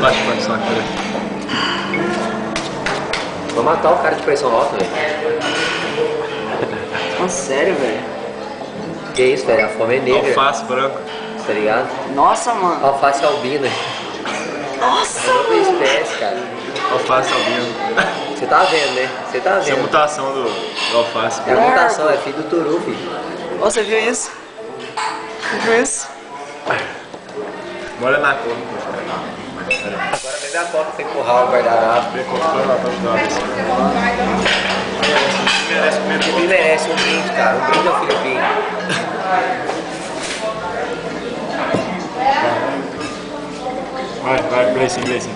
Bate quanto saco, peraí. Vou matar o cara de pressão alta, velho. Nossa, sério, velho? Que isso, velho? A fome é negra. Alface branco. Tá ligado? Nossa, mano. Alface albina. Nossa, É outra mano. espécie, cara. Alface albino. Você tá vendo, né? Você tá Essa é a vendo. mutação do alface. É a mutação, é filho do turu, filho. Ô, você viu isso? Você viu isso? Molha na cor. Agora bebe a coca pra empurrar o guardanapo. Vem com foi lá pra ajudar. Merece comer O Felipe merece um brinde, cara. Um brinde ao Filipinho. Vai, Gleicinho, Gleicinho.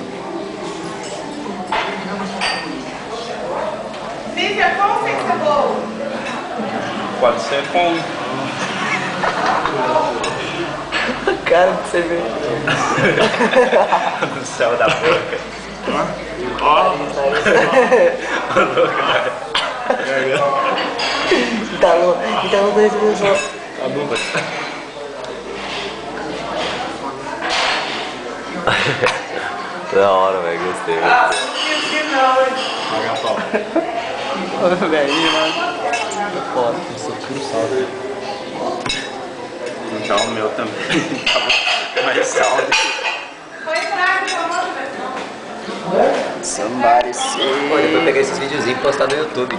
Lívia, como fez essa boa? Pode ser com... Cara, que você vê. no céu da boca. Ó. Tá louco, dois minutos. A luva. Da hora, velho. Gostei. Não esqueci não, hein? Paga a pau. Ô, velhinho, mano. Foda. Isso é puro saldo. Vou dar o meu também. Mais saldo. Foi fraco, pelo amor de Deus. Somebody say. Pô, depois eu pegar esses videozinhos e postar no YouTube.